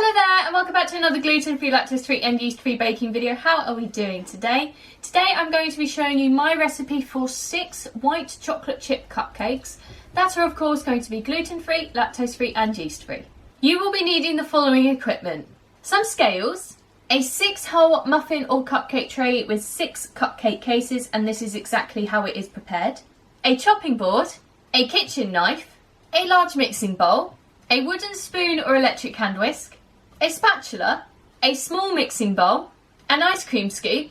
Hello there and welcome back to another gluten-free, lactose-free and yeast-free baking video. How are we doing today? Today I'm going to be showing you my recipe for 6 white chocolate chip cupcakes that are of course going to be gluten-free, lactose-free and yeast-free. You will be needing the following equipment: some scales, a 6-hole muffin or cupcake tray with 6 cupcake cases, and this is exactly how it is prepared, a chopping board, a kitchen knife, a large mixing bowl, a wooden spoon or electric hand whisk, a spatula, a small mixing bowl, an ice cream scoop,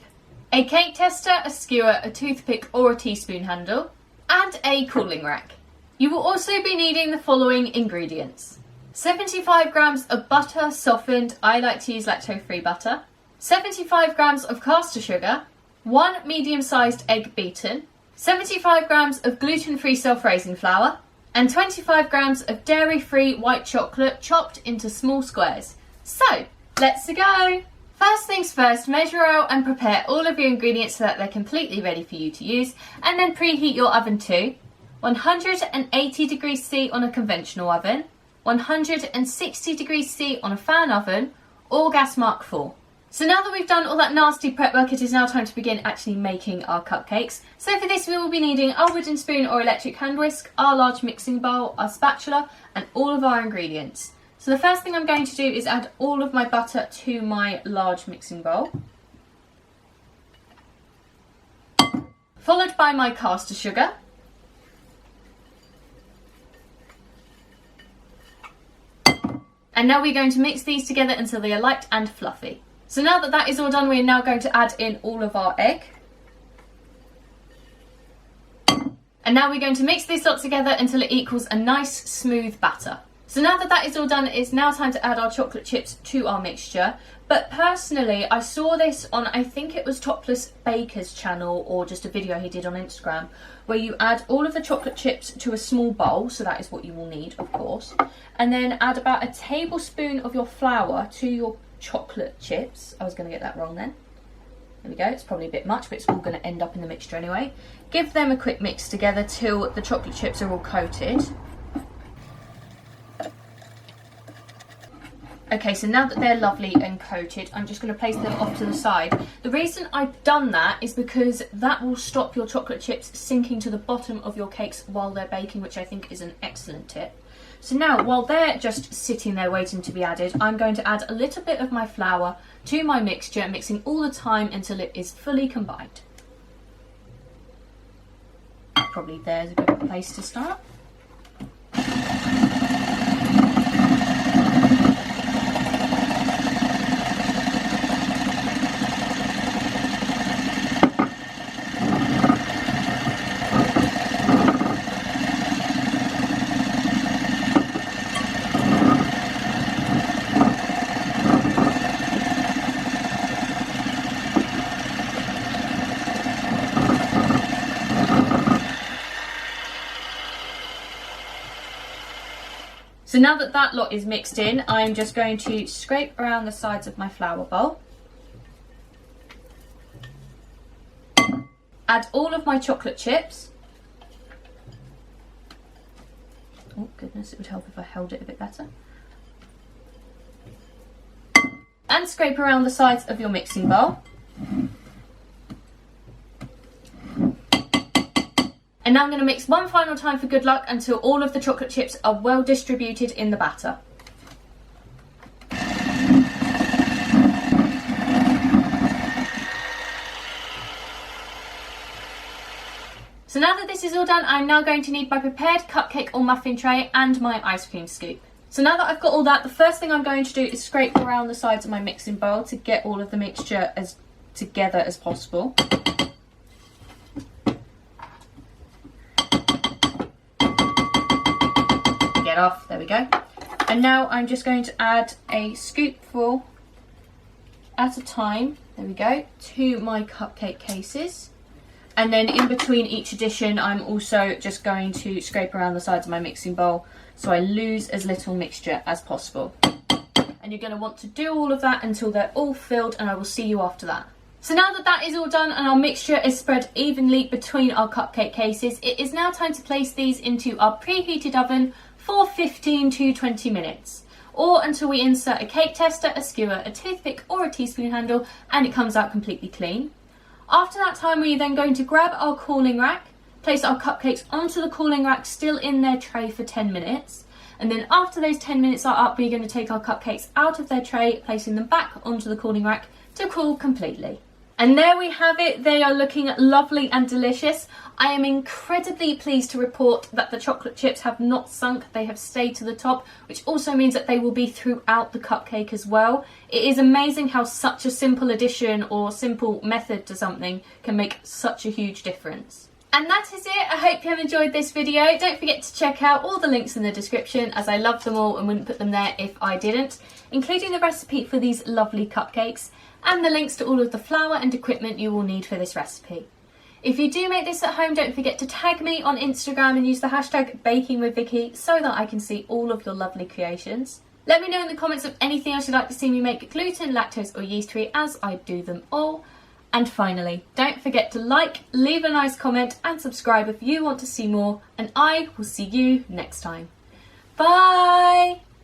a cake tester, a skewer, a toothpick or a teaspoon handle, and a cooling rack. You will also be needing the following ingredients: 75 grams of butter softened, I like to use lacto-free butter, 75 grams of caster sugar, 1 medium-sized egg beaten, 75 grams of gluten-free self-raising flour, and 25 grams of dairy-free white chocolate chopped into small squares. So, let's go! First things first, measure out and prepare all of your ingredients so that they're completely ready for you to use, and then preheat your oven to 180 degrees C on a conventional oven, 160 degrees C on a fan oven, or gas mark 4. So now that we've done all that nasty prep work, it is now time to begin actually making our cupcakes. So for this we will be needing our wooden spoon or electric hand whisk, our large mixing bowl, our spatula, and all of our ingredients. So the first thing I'm going to do is add all of my butter to my large mixing bowl, followed by my caster sugar, and now we're going to mix these together until they are light and fluffy. So now that that is all done, we are now going to add in all of our egg. And now we're going to mix this lot together until it equals a nice smooth batter. So now that that is all done, it's now time to add our chocolate chips to our mixture. But personally, I saw this on, I think it was Topless Baker's channel, or just a video he did on Instagram, where you add all of the chocolate chips to a small bowl, so that is what you will need, of course. And then add about a tablespoon of your flour to your chocolate chips. I was going to get that wrong then. There we go, it's probably a bit much, but it's all going to end up in the mixture anyway. Give them a quick mix together till the chocolate chips are all coated. Okay, so now that they're lovely and coated, I'm just going to place them off to the side. The reason I've done that is because that will stop your chocolate chips sinking to the bottom of your cakes while they're baking, which I think is an excellent tip. So now, while they're just sitting there waiting to be added, I'm going to add a little bit of my flour to my mixture, mixing all the time until it is fully combined. Probably there's a good place to start. So now that that lot is mixed in, I'm just going to scrape around the sides of my flour bowl. Add all of my chocolate chips. Oh goodness, it would help if I held it a bit better. And scrape around the sides of your mixing bowl. And now I'm going to mix one final time for good luck until all of the chocolate chips are well distributed in the batter. So now that this is all done, I'm now going to need my prepared cupcake or muffin tray and my ice cream scoop. So now that I've got all that, the first thing I'm going to do is scrape around the sides of my mixing bowl to get all of the mixture as together as possible. Off, there we go. And now I'm just going to add a scoopful at a time, there we go, to my cupcake cases. And then in between each addition, I'm also just going to scrape around the sides of my mixing bowl so I lose as little mixture as possible. And you're going to want to do all of that until they're all filled, and I will see you after that. So now that that is all done and our mixture is spread evenly between our cupcake cases, it is now time to place these into our preheated oven for 15 to 20 minutes. or until we insert a cake tester, a skewer, a toothpick or a teaspoon handle and it comes out completely clean. After that time, we're then going to grab our cooling rack, place our cupcakes onto the cooling rack still in their tray for 10 minutes. And then after those 10 minutes are up, we're going to take our cupcakes out of their tray, placing them back onto the cooling rack to cool completely. And there we have it. They are looking lovely and delicious. I am incredibly pleased to report that the chocolate chips have not sunk. They have stayed to the top, which also means that they will be throughout the cupcake as well. It is amazing how such a simple addition or simple method to something can make such a huge difference. And that is it. I hope you have enjoyed this video. Don't forget to check out all the links in the description, as I love them all and wouldn't put them there if I didn't, including the recipe for these lovely cupcakes and the links to all of the flour and equipment you will need for this recipe. If you do make this at home, don't forget to tag me on Instagram and use the hashtag bakingwithvickiie so that I can see all of your lovely creations. Let me know in the comments of anything else you'd like to see me make gluten, lactose or yeast free, as I do them all. And finally, don't forget to like, leave a nice comment and subscribe if you want to see more, and I will see you next time. Bye!